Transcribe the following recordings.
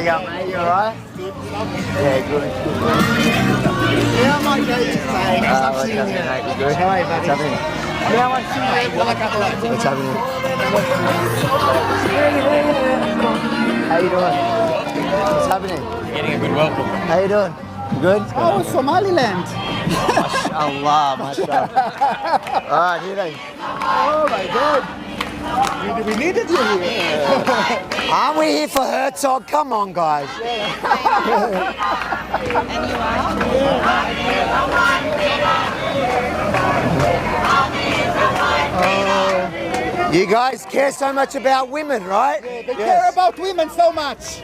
you going, mate? You alright? Yeah, good. Yeah, I'm okay today. What's happening, mate? You good? Hi, buddy. What's happening? Yeah, I see you. What's happening? How you doing? What's happening? Getting a good welcome. How you doing? You good? Oh, Somaliland. MashaAllah, mashallah. Alright, here they. Oh my God. We needed you here. Aren't we here for Herzog? Come on, guys. You guys care so much about women, right? They care about women so much.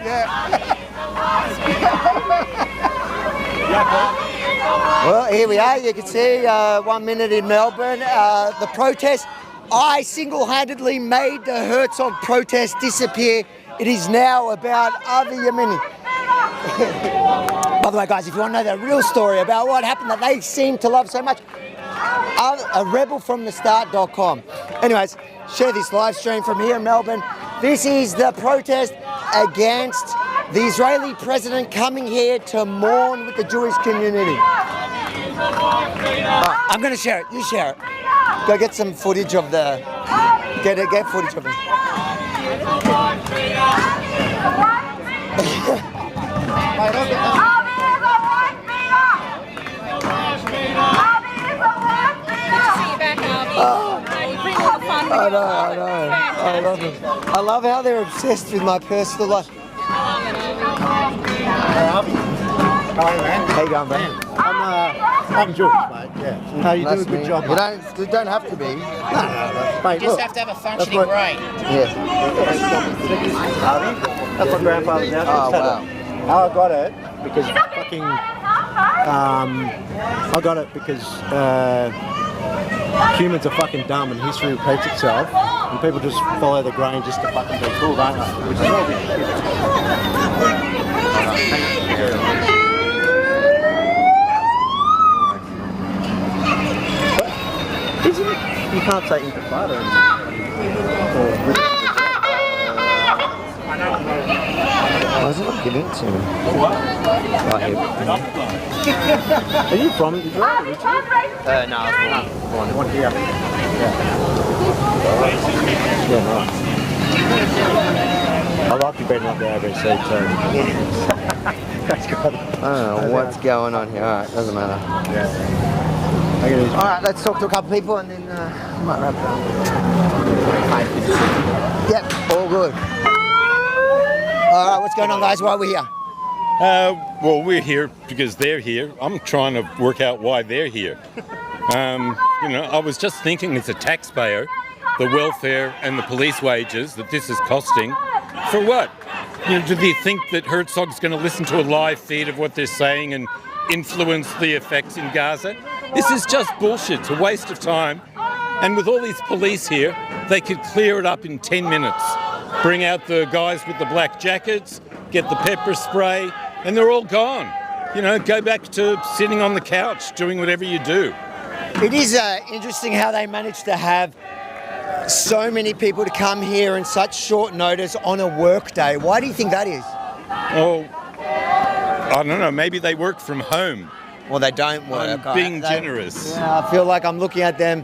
Well, here we are. You can see 1 minute in Melbourne. The protest. I single-handedly made the Herzog protest disappear. It is now about other Yemeni. By the way, guys, if you want to know the real story about what happened that they seem to love so much, a rebelfromthestart.com. Anyways, share this live stream from here in Melbourne. This is the protest against the Israeli president coming here to mourn with the Jewish community. Right, I'm going to share it. You share it. Go get some footage of the... Get footage of it. I know. I love it. I love how they're obsessed with my personal life. Hi, man. How you going, man? I'm Jewish, mate. Yeah. No, you do a good job. You don't have to be. No, mate, You just have to have a functioning brain. Yeah. That's my grandfather's house. Oh, wow. How I got it because fucking. I got it because humans are fucking dumb and history repeats itself, and people just follow the grain just to fucking be cool, don't they? Which is all this shit. You can't say intifada. Why is it not giving it to me? Right here. Are you from Israel? No, I was One here. Yeah, nice. I like you being up there ABC too. I don't know what's going on here. Alright, doesn't matter. Yeah. Alright, let's talk to a couple people and then I might wrap it up. Yep, all good. Alright, what's going on, guys? Why are we here? Well, we're here because they're here. I'm trying to work out why they're here. I was just thinking as a taxpayer, the welfare and the police wages that this is costing, for what? Do they think that Herzog's going to listen to a live feed of what they're saying and influence the effects in Gaza? This is just bullshit. It's a waste of time. And with all these police here, they could clear it up in 10 minutes. Bring out the guys with the black jackets, get the pepper spray, and they're all gone. Go back to sitting on the couch, doing whatever you do. It is interesting how they managed to have so many people to come here in such short notice on a work day. Why do you think that is? Oh, I don't know. Maybe they work from home. Well, they don't work. I'm being generous. Yeah, I feel like I'm looking at them.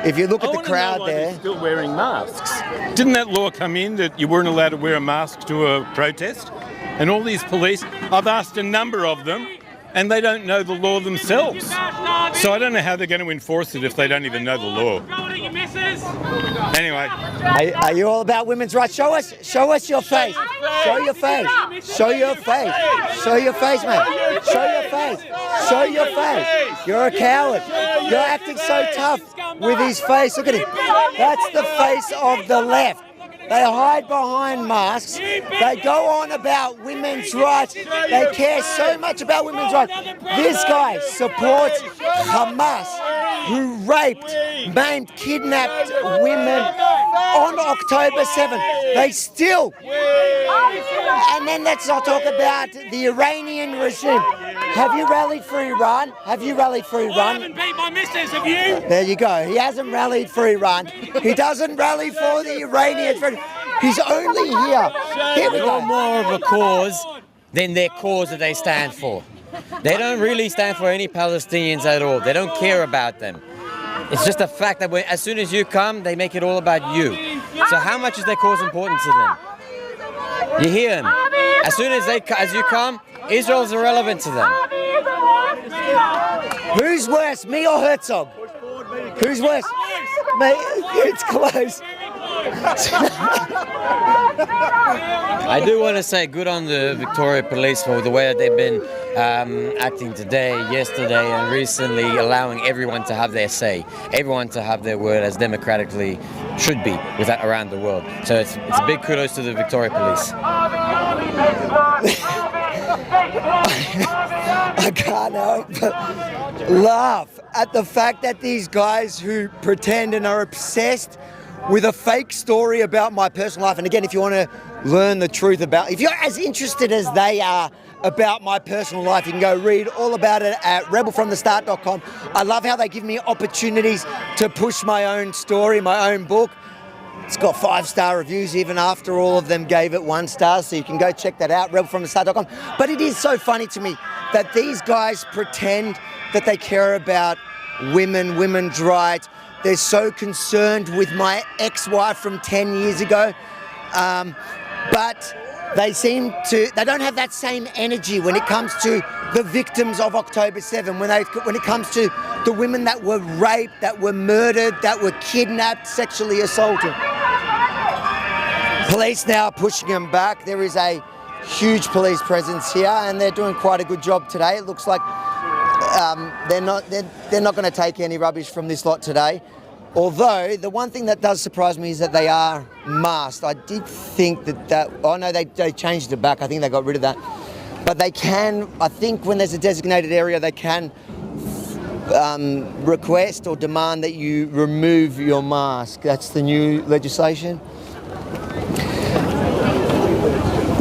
If you look at the crowd there... They're still wearing masks. Didn't that law come in that you weren't allowed to wear a mask to a protest? And all these police, I've asked a number of them, and they don't know the law themselves. So I don't know how they're going to enforce it if they don't even know the law. Anyway. Are you all about women's rights? Show us your face. Show your face. Show your face. Show your face, mate. Show your face. Show your face. You're a coward. You're acting so tough with his face. Look at him. That's the face of the left. They hide behind masks. They go on about women's rights. They care so much about women's rights. This guy supports Hamas, who raped, maimed, kidnapped women on October 7th. They still... And then let's not talk about the Iranian regime. Have you rallied for Iran? Have you rallied for Iran? I haven't beat my missus, have you? There you go. He hasn't rallied for Iran. He doesn't rally for the Iranians. He's only here. Here we You're go. more of a cause than their cause that they stand for. They don't really stand for any Palestinians at all. They don't care about them. It's just a fact that as soon as you come, they make it all about you. So how much is their cause important to them? You hear them. As soon as you come, Israel's irrelevant to them. Who's worse, me or Herzog? Who's worse? Mate, it's close. I do want to say good on the Victoria Police for the way that they've been acting today, yesterday, and recently, allowing everyone to have their say, everyone to have their word as democratically should be with that around the world. So it's a big kudos to the Victoria Police. I can't help but laugh at the fact that these guys who pretend and are obsessed with a fake story about my personal life, and again, if you want to learn the truth about, if you're as interested as they are about my personal life, you can go read all about it at rebelfromthestart.com. I love how they give me opportunities to push my own story, my own book. It's got 5-star reviews even after all of them gave it 1 star, so you can go check that out, rebelfromthestart.com. But it is so funny to me that these guys pretend that they care about women, women's rights. They're so concerned with my ex-wife from 10 years ago. But they don't have that same energy when it comes to the victims of October 7, when it comes to the women that were raped, that were murdered, that were kidnapped, sexually assaulted. Police now are pushing them back. There is a huge police presence here, and they're doing quite a good job today. It looks like they're not going to take any rubbish from this lot today. Although the one thing that does surprise me is that they are masked. I did think oh no, they changed it back. I think they got rid of that. But they can, I think when there's a designated area, they can request or demand that you remove your mask. That's the new legislation.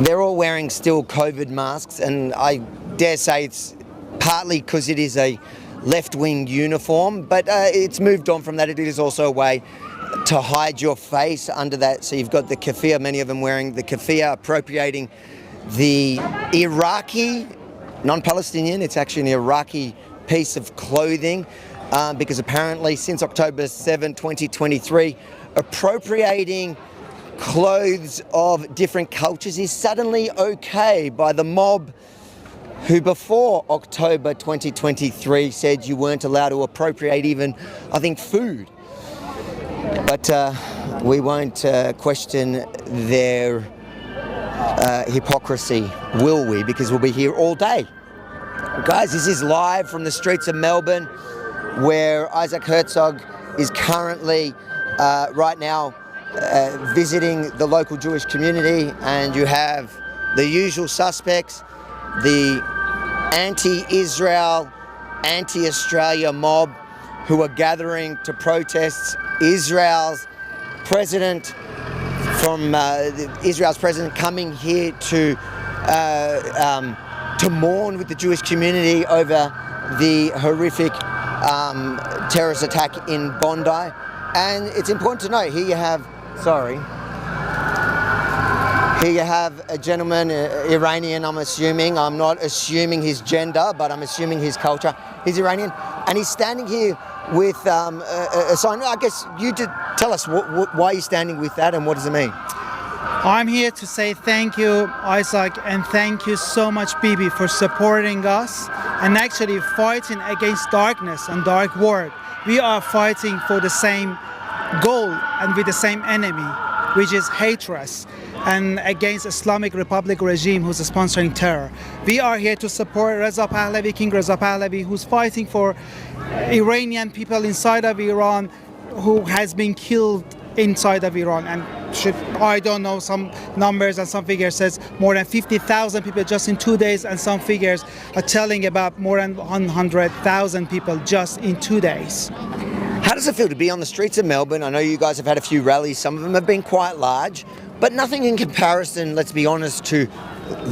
They're all wearing still COVID masks, and I dare say it's partly because it is a left-wing uniform, but it's moved on from that. It is also a way to hide your face under that. So you've got the keffiyeh, many of them wearing the keffiyeh, appropriating the Iraqi, non-Palestinian, it's actually an Iraqi piece of clothing, because apparently since October 7, 2023, appropriating clothes of different cultures is suddenly okay by the mob who before October 2023 said you weren't allowed to appropriate even, I think, food. But we won't question their hypocrisy, will we? Because we'll be here all day. Guys, this is live from the streets of Melbourne, where Isaac Herzog is currently, right now, visiting the local Jewish community, and you have the usual suspects, the anti-Israel, anti-Australia mob who are gathering to protest Israel's president coming here to mourn with the Jewish community over the horrific terrorist attack in Bondi. And it's important to note, here you have a gentleman, Iranian, I'm assuming. I'm not assuming his gender, but I'm assuming his culture. He's Iranian, and he's standing here with a sign. I guess you did tell us why you're standing with that and what does it mean? I'm here to say thank you, Isaac, and thank you so much, Bibi, for supporting us and actually fighting against darkness and dark world. We are fighting for the same goal and with the same enemy, which is hatred, and against Islamic Republic regime who's sponsoring terror. We are here to support Reza Pahlavi, King Reza Pahlavi, who's fighting for Iranian people inside of Iran who has been killed inside of Iran. And I don't know, some numbers and some figures says more than 50,000 people just in 2 days, and some figures are telling about more than 100,000 people just in 2 days. How does it feel to be on the streets of Melbourne? I know you guys have had a few rallies, some of them have been quite large, but nothing in comparison, let's be honest, to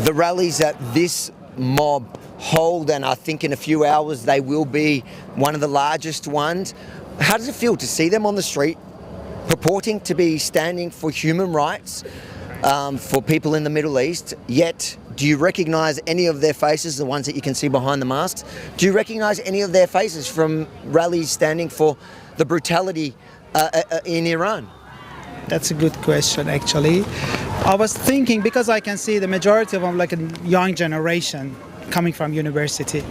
the rallies that this mob hold, and I think in a few hours they will be one of the largest ones. How does it feel to see them on the street purporting to be standing for human rights for people in the Middle East, yet do you recognise any of their faces, the ones that you can see behind the masks? Do you recognise any of their faces from rallies standing for the brutality in Iran? That's a good question, actually. I was thinking, because I can see the majority of them, like a young generation coming from university,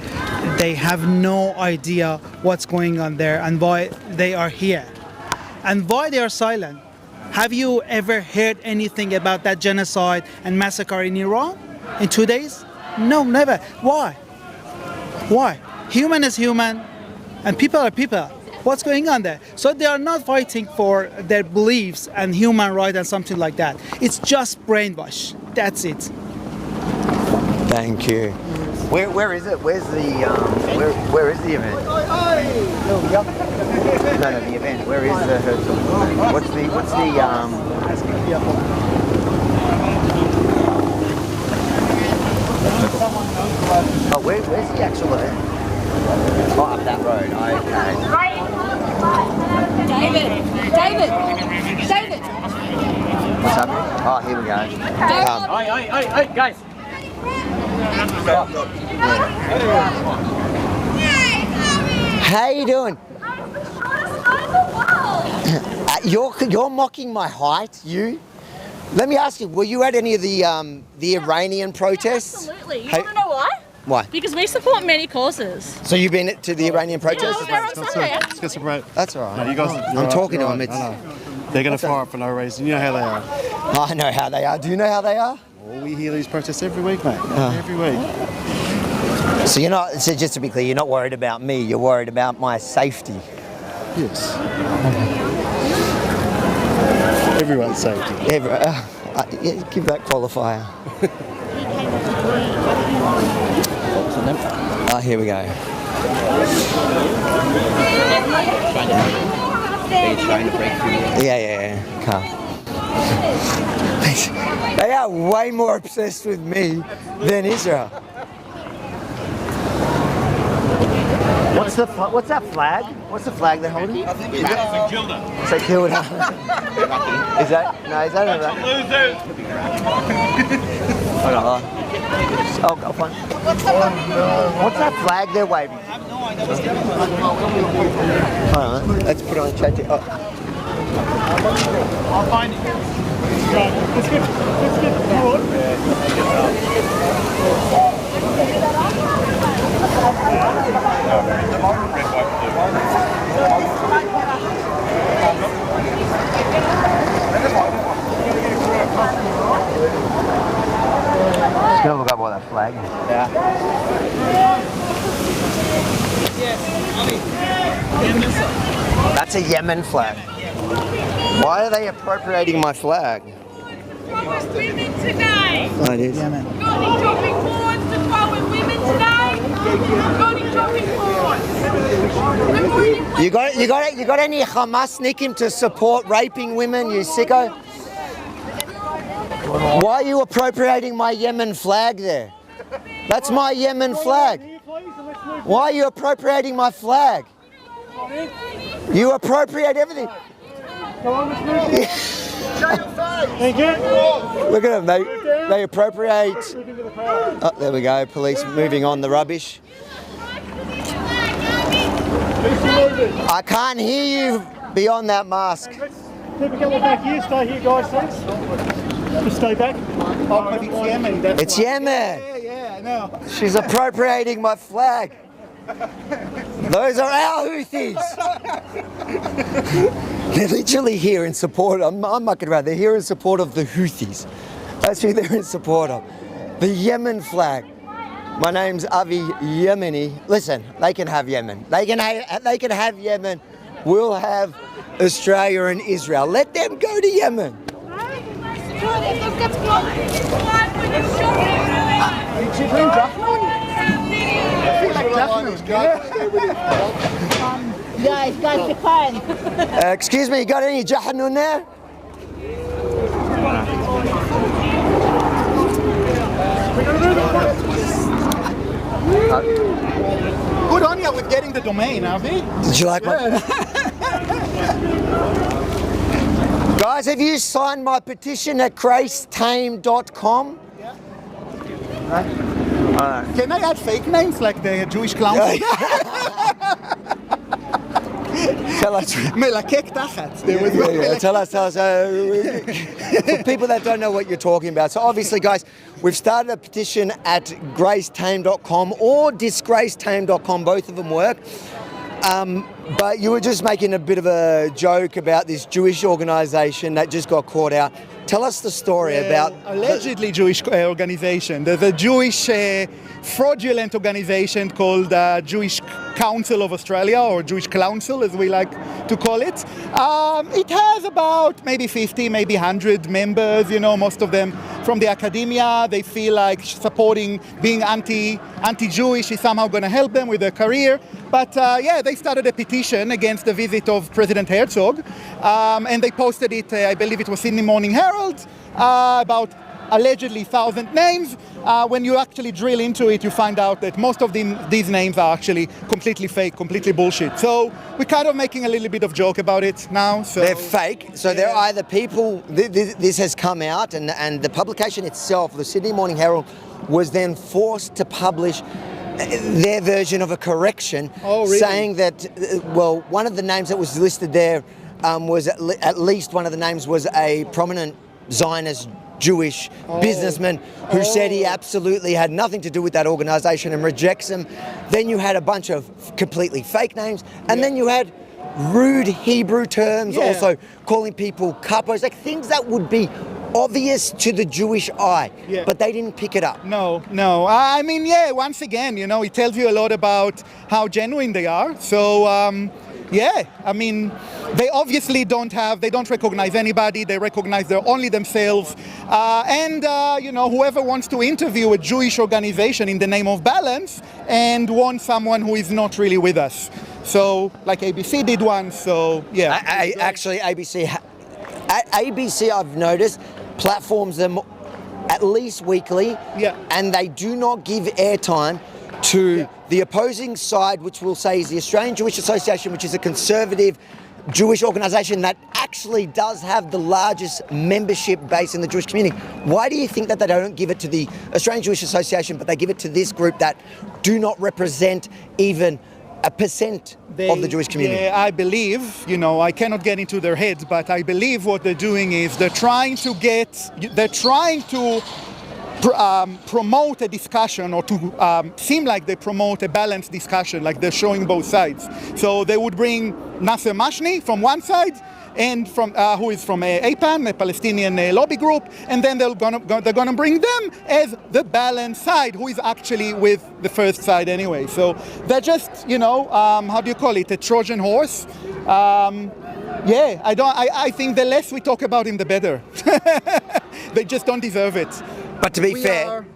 they have no idea what's going on there and why they are here and why they are silent. Have you ever heard anything about that genocide and massacre in Iran in 2 days? No, never. Why? Why? Human is human and people are people. What's going on there? So they are not fighting for their beliefs and human rights and something like that. It's just brainwash. That's it. Thank you. Where is it? Where's the where is the event? No, the event. Where is the Herzl? What's the Oh, where's the actual event? Oh, up that road. Okay. David. What's happening? Oh, here we go. Hey, guys. How you doing? You're mocking my height, you? Let me ask you, were you at any of the Iranian protests? Absolutely. You want to know why? Why? Because we support many causes. So you've been to the Iranian protests? They're on Sunday. Let's get some break. That's all right. No, you guys, I'm talking to them. I know. They're going to fire up for no reason. You know how they are. I know how they are. Do you know how they are? Well, we hear these protests every week, mate. Every week. So you're not. So just to be clear, you're not worried about me. You're worried about my safety. Yes. Everyone's safety. Yeah, give that qualifier. Oh, here we go. Yeah. Come. They are way more obsessed with me than Israel. What's that flag? What's the flag they're holding? I think it's a Gilda. It's a Gilda. Is that a Hold on. Oh, go fine. What's that flag they're waving? I have no idea. Hold on, let's put it on chat. I'll find it. Let's get the board. Just gonna look up what that flag is. That's a Yemen flag. Why are they appropriating my flag? Women today. Oh, it is. Yemen. Got any shopping boards to throw in women today? Got any shopping boards? You got any Hamasnikim to support raping women, you sicko? Why are you appropriating my Yemen flag there? That's my Yemen flag. Why are you appropriating my flag? You appropriate everything. Look at them, they appropriate. Oh, there we go, police moving on the rubbish. I can't hear you beyond that mask. Keep a couple back here. Stay here, guys, thanks. Just stay back. Oh, but it's Yemen. It's Yemen. Yeah, no. She's appropriating my flag. Those are our Houthis. They're literally here in support. I'm mucking around. They're here in support of the Houthis. That's who they're in support of. The Yemen flag. My name's Avi Yemeni. Listen, they can have Yemen. They can have Yemen. We'll have Australia and Israel. Let them go to Yemen. Guys, fine. Excuse me, you got any Jahannun there? Good on you with getting the domain, Avi. Did you like my... Guys, have you signed my petition at gracetame.com? Can I add fake names like the Jewish clowns? Tell us. Melakek tachat. Tell us. For people that don't know what you're talking about. So obviously, guys, we've started a petition at gracetame.com or disgracetame.com. Both of them work. But you were just making a bit of a joke about this Jewish organisation that just got caught out. Tell us the story about... Allegedly Jewish organisation. There's a Jewish fraudulent organisation called Jewish Council of Australia, or Jewish Council as we like to call it. It has about maybe 50, maybe 100 members, you know, most of them from the academia. They feel like supporting being anti-Jewish is somehow going to help them with their career. But yeah, they started a petition against the visit of President Herzog, and they posted it, I believe it was in the Morning Herald, about allegedly 1,000 names. When you actually drill into it, you find out that most of these names are actually completely fake, completely bullshit. So we're kind of making a little bit of joke about it now. So they're fake. So they're either people, this has come out, and the publication itself, the Sydney Morning Herald, was then forced to publish their version of a correction, saying that, well, one of the names that was listed there was at least one of the names was a prominent Zionist Jewish businessman who said he absolutely had nothing to do with that organisation and rejects them. Then you had a bunch of completely fake names, and then you had rude Hebrew terms, also calling people kapos, like things that would be obvious to the Jewish eye, but they didn't pick it up. No. I mean, yeah, once again, you know, it tells you a lot about how genuine they are. So, yeah, I mean, they obviously don't recognize anybody. They recognize only themselves. And, you know, whoever wants to interview a Jewish organization in the name of balance and want someone who is not really with us. So, like ABC did one, so, yeah. Actually, ABC, I've noticed, platforms them at least weekly, and they do not give airtime to the opposing side, which we'll say is the Australian Jewish Association, which is a conservative Jewish organisation that actually does have the largest membership base in the Jewish community. Why do you think that they don't give it to the Australian Jewish Association, but they give it to this group that do not represent even a percent of the Jewish community? Yeah, I believe, you know, I cannot get into their heads, but I believe what they're doing is they're trying to promote a discussion, or to seem like they promote a balanced discussion, like they're showing both sides. So they would bring Nasser Mashni from one side, and from who is from APAN, a Palestinian lobby group, and then they're gonna bring them as the balanced side, who is actually with the first side anyway. So they're just, you know, how do you call it, a Trojan horse? Yeah, I think the less we talk about him, the better. They just don't deserve it. But to be fair,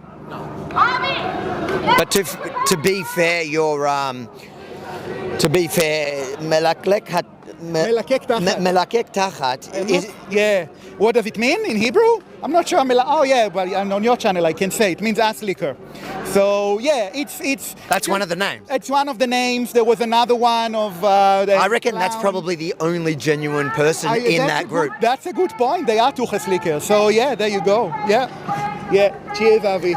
Melakek tachat is... Yeah. What does it mean in Hebrew? I'm not sure. Oh yeah, well, on your channel I can say it means ass liquor. So yeah, it's. That's one of the names. It's one of the names. There was another one of. I reckon that's probably the only genuine person in that group. That's a good point. They are tuchas liquor. So yeah, there you go. Yeah. Cheers, Avi.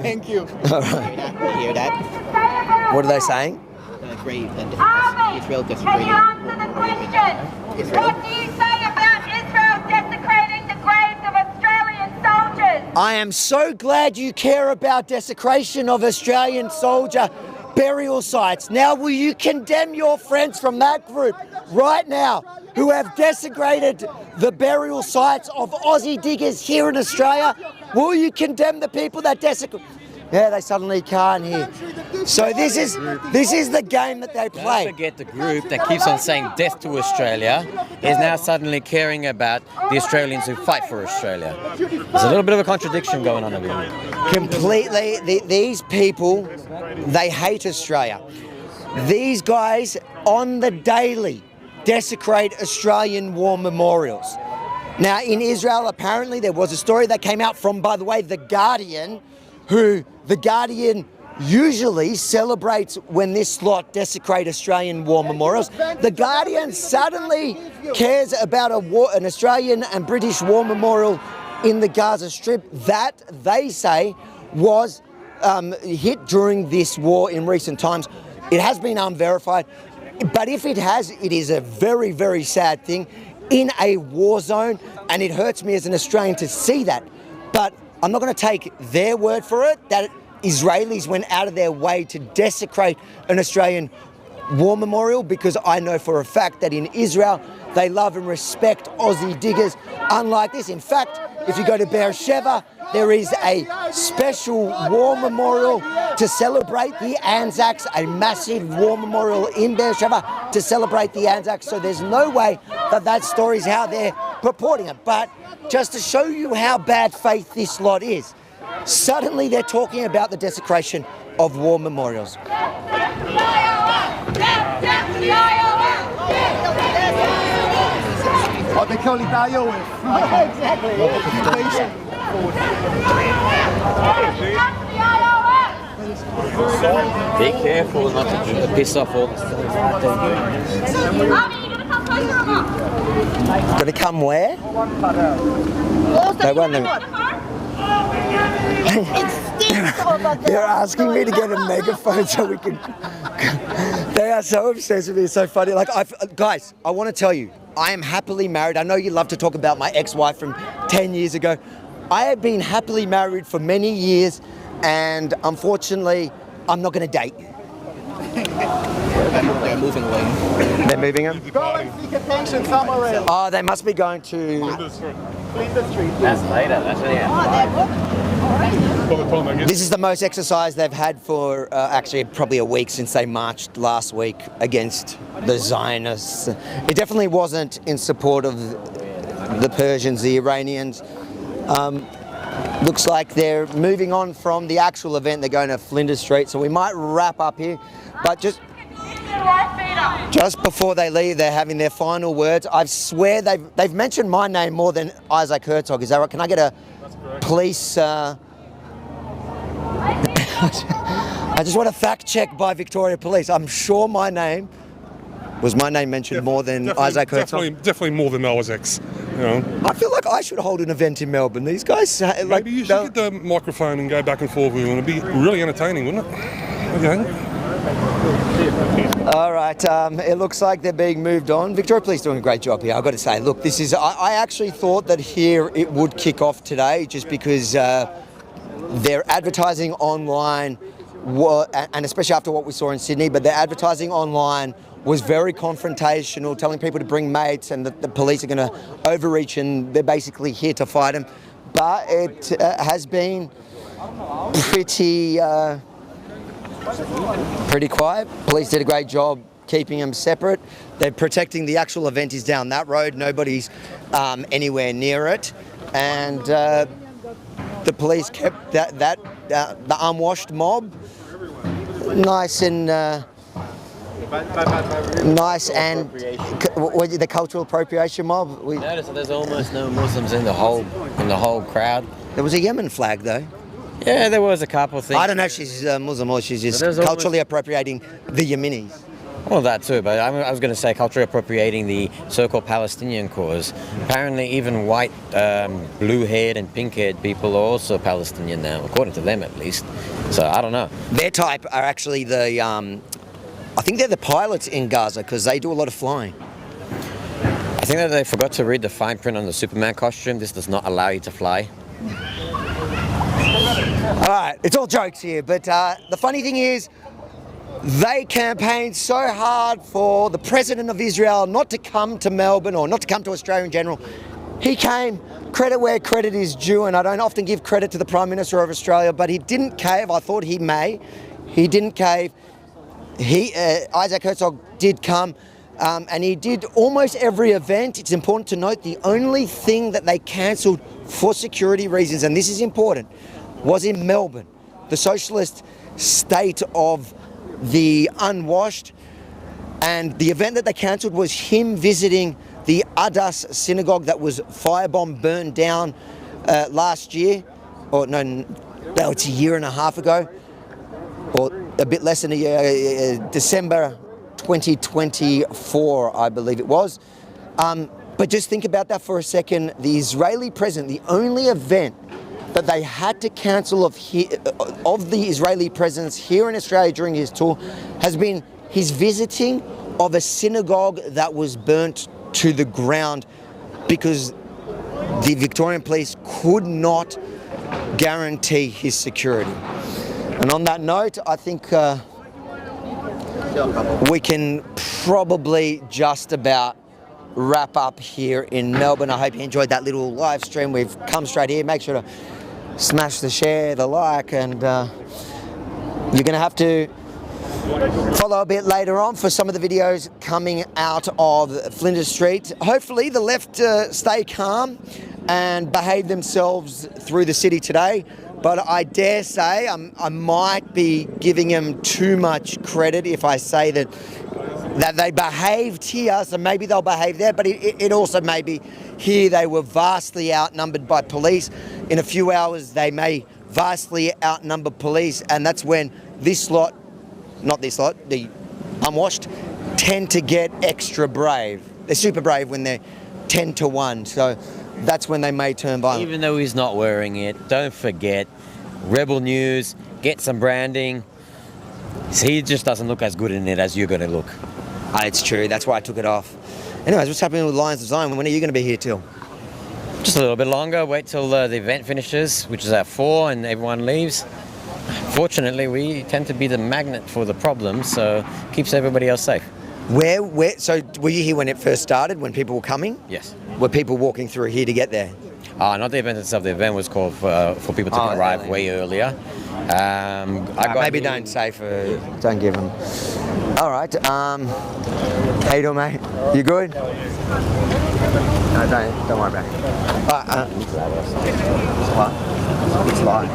Thank you. All right. You hear that? What are they saying? Agree that Israel disagrees. Can you answer the question? What do you say about Israel desecrating the graves of Australian soldiers? I am so glad you care about desecration of Australian soldier burial sites. Now, will you condemn your friends from that group right now who have desecrated the burial sites of Aussie diggers here in Australia? Will you condemn the people that desecrate? Yeah, they suddenly can't hear. So this is the game that they play. Don't forget the group that keeps on saying death to Australia is now suddenly caring about the Australians who fight for Australia. There's a little bit of a contradiction going on over here. Completely, these people, they hate Australia. These guys on the daily desecrate Australian war memorials. Now in Israel, apparently there was a story that came out from, by the way, The Guardian, who The Guardian usually celebrates when this lot desecrate Australian war memorials. The Guardian suddenly cares about an Australian and British war memorial in the Gaza Strip that they say was hit during this war in recent times. It has been unverified, but if it has, it is a very, very sad thing in a war zone, and it hurts me as an Australian to see that. But I'm not going to take their word for it that Israelis went out of their way to desecrate an Australian war memorial, because I know for a fact that in Israel they love and respect Aussie diggers unlike this. In fact, if you go to Beersheba, there is a special war memorial to celebrate the Anzacs, a massive war memorial in Beersheba to celebrate the Anzacs. So there's no way that that story is how they're purporting it. But just to show you how bad faith this lot is, suddenly they're talking about the desecration of war memorials. Oh, they call it IOF. Exactly. Be careful not to piss off all the Gonna come where? They won't let me. They're asking me to get a megaphone so we can. They are so obsessed with me. It's so funny. Like, guys, I want to tell you, I am happily married. I know you love to talk about my ex-wife from 10 years ago. I have been happily married for many years, and unfortunately, I'm not going to date. They're moving away. They're moving them? Go and seek attention somewhere else. Oh, they must be going to... Flinders Street. That's later, that's This is the most exercise they've had for actually probably a week since they marched last week against the Zionists. It definitely wasn't in support of the Persians, the Iranians. Looks like they're moving on from the actual event. They're going to Flinders Street, so we might wrap up here. But just before they leave, they're having their final words. I swear they've mentioned my name more than Isaac Herzog. Is that right? Can I get a police... I just want a fact check by Victoria Police. I'm sure my name mentioned more than Isaac Herzog. Definitely more than Isaac's. You know. I feel like I should hold an event in Melbourne. These guys, like, maybe you should get the microphone and go back and forth with them. It'd be really entertaining, wouldn't it? Okay. All right. It looks like they're being moved on. Victoria Police doing a great job here. I've got to say, look, this is. I actually thought that here it would kick off today, just because their advertising online, and especially after what we saw in Sydney, but their advertising online was very confrontational, telling people to bring mates and that the police are going to overreach and they're basically here to fight them. But it has been pretty quiet. Police did a great job keeping them separate. They're protecting the actual event is down that road. Nobody's anywhere near it. And the police kept the unwashed mob nice and the cultural appropriation mob. We notice that there's almost no Muslims in the whole crowd. There was a Yemen flag though. Yeah, there was a couple of things. I don't know if she's Muslim or she's just culturally appropriating the Yemenis. Well, that too, but I was going to say culturally appropriating the so-called Palestinian cause. Apparently even white, blue-haired and pink-haired people are also Palestinian now, according to them at least. So I don't know. Their type are actually the, I think they're the pilots in Gaza because they do a lot of flying. I think that they forgot to read the fine print on the Superman costume. This does not allow you to fly. All right, it's all jokes here, but the funny thing is, they campaigned so hard for the President of Israel not to come to Melbourne or not to come to Australia in general. He came, credit where credit is due, and I don't often give credit to the Prime Minister of Australia, but he didn't cave. I thought he may. He didn't cave. Isaac Herzog did come, and he did almost every event. It's important to note the only thing that they cancelled for security reasons, and this is important, was in Melbourne, the socialist state of the unwashed, and the event that they cancelled was him visiting the Adas synagogue that was firebombed, burned down last year, or no, it's a year and a half ago. or a bit less than a year, December 2024, I believe it was. But just think about that for a second. The Israeli president, the only event that they had to cancel of the Israeli presidents here in Australia during his tour has been his visiting of a synagogue that was burnt to the ground because the Victorian police could not guarantee his security. And on that note, I think we can probably just about wrap up here in Melbourne. I hope you enjoyed that little live stream. We've come straight here. Make sure to smash the share, the like, and you're going to have to follow a bit later on for some of the videos coming out of Flinders Street. Hopefully the left stay calm and behave themselves through the city today. But I dare say I might be giving them too much credit if I say that they behaved here, so maybe they'll behave there, but it also may be here they were vastly outnumbered by police. In a few hours they may vastly outnumber police, and that's when this lot, not this lot, the unwashed, tend to get extra brave. They're super brave when they're 10 to 1, so that's when they may turn violent. Even though he's not wearing it, don't forget, Rebel News, get some branding. He just doesn't look as good in it as you're going to look. It's true, that's why I took it off. Anyways, what's happening with Lions of Zion? When are you going to be here till? Just a little bit longer, wait till the event finishes, which is at 4 and everyone leaves. Fortunately, we tend to be the magnet for the problems, so keeps everybody else safe. So were you here when it first started, when people were coming? Yes. Were people walking through here to get there? Not the event itself. The event was called for people to arrive way earlier. Maybe don't say for, don't give them. All right. How you doing, mate? You good? No, don't worry about it. It's live.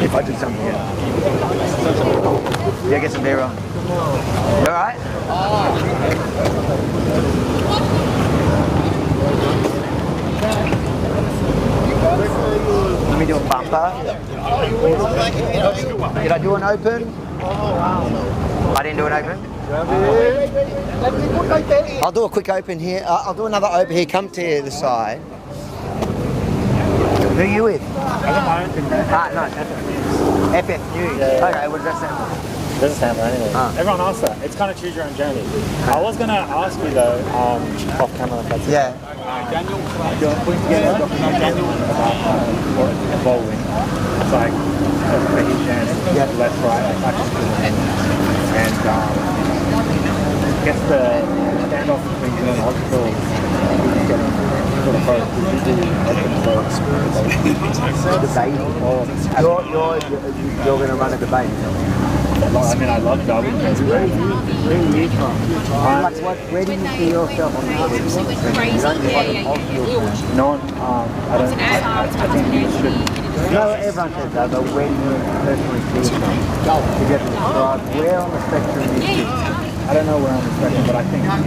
If I did something, yeah, get some beer on. You all right? Let me do a bumper. Did I do an open? I didn't do an open. I'll do a quick open here. I'll do another open here. Come to the side. Who are you with? No, FF News. Okay, what does that stand for? It doesn't stand for anything. Everyone asks that. It's kind of choose your own journey. I was going to ask you though, off camera if that's yeah. Daniel, you're putting together a documentary Daniel involving. It's like petition, left, right, and I guess the standoff between you and hospitals sort of both You're going to run a debate. I mean, I love it. I wouldn't go Where are you from? Where do you see yourself on the No, I think you should. No, everyone says that, but where do you personally see yourself? To get described, where on the spectrum do you see? I don't know where on the spectrum, but I think that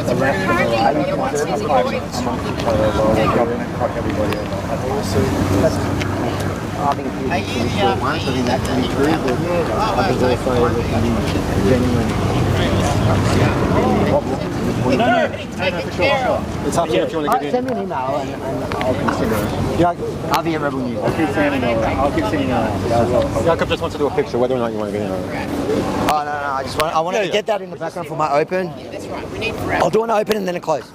the left and the right are quite amongst each other as well. The government fuck everybody over. I think it's a short one, so I think that can be true, but I think also it can be genuine. No, for sure. It's up to you if you want to get in. Send me an email and I'll consider it. Yeah, I'll be a Rebel News. I'll keep sending it. Jacob just wants to do a picture, whether or not you want to get in. Oh, no, I wanted to get that in the background for my open. That's right, we need I'll do an open and then a close.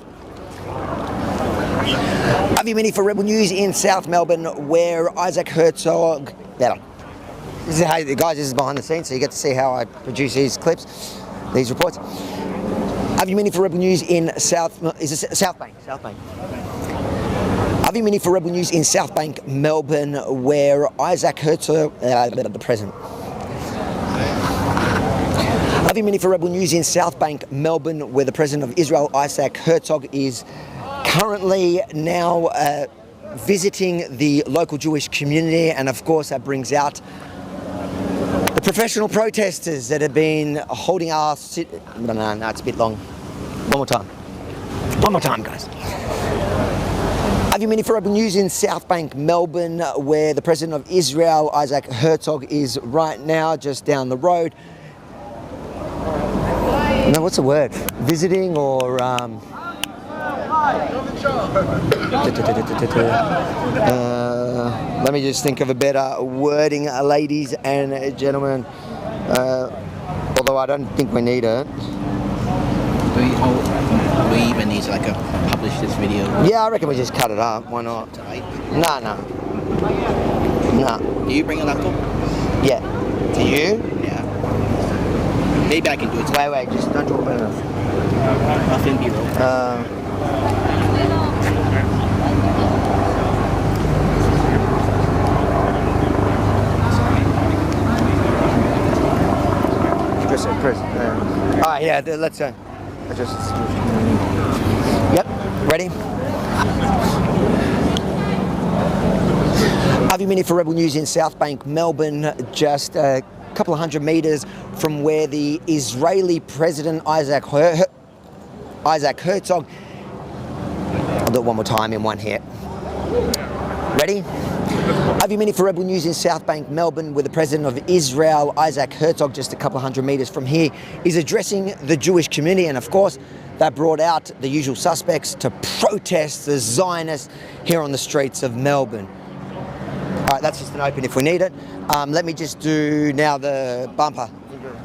Yemeni for Rebel News in South Melbourne, where Isaac Herzog. This is how, guys, this is behind the scenes, so you get to see how I produce these clips, these reports. Yemeni for Rebel News in South Bank. Yemeni for Rebel News in South Bank, Melbourne, where Isaac Herzog, the president. Yemeni for Rebel News in South Bank, Melbourne, where the president of Israel, Isaac Herzog, is currently now visiting the local Jewish community, and of course that brings out the professional protesters that have been holding our no, it's a bit long. One more time, guys. you many for Rebel News in South Bank, Melbourne, where the President of Israel, Isaac Herzog, is right now, just down the road. No, what's the word? Visiting or... let me just think of a better wording, ladies and gentlemen. Although I don't think we need it. Do we even need to publish this video? Yeah, I reckon we just cut it up. Why not? Tonight? No. Do you bring a laptop? Yeah. Do you? Yeah. Maybe I can do it tonight. Wait, just don't talk about it. Nothing B-roll. Chris. Alright, yeah, let's go. Yep, ready? Avi Mini for Rebel News in South Bank, Melbourne, just a couple of 100 metres from where the Israeli President Isaac Herzog, I'll do it one more time in one hit. Ready? Avi Mini for Rebel News in South Bank, Melbourne, where the President of Israel, Isaac Herzog, just a couple of 100 metres from here, is addressing the Jewish community. And of course, that brought out the usual suspects to protest the Zionists here on the streets of Melbourne. All right, that's just an open if we need it. Let me just do now the bumper.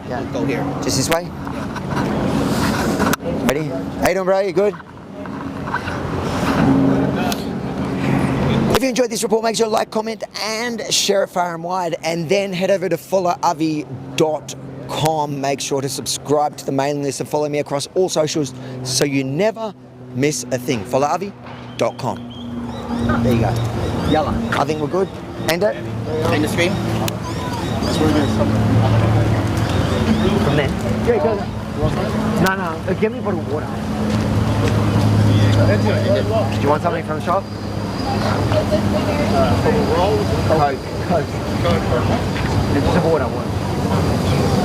Yeah. Go here. Just this way? Ready? How you doing, bro? You good? If you enjoyed this report, make sure to like, comment, and share it far and wide. And then head over to followAvi.com. Make sure to subscribe to the mailing list and follow me across all socials so you never miss a thing. FollowAvi.com. There you go. Yalla. I think we're good. End it. End the stream. From there. Yeah, go. No. Give me a bottle of water. Do you want something from the shop? Coke. It's just water.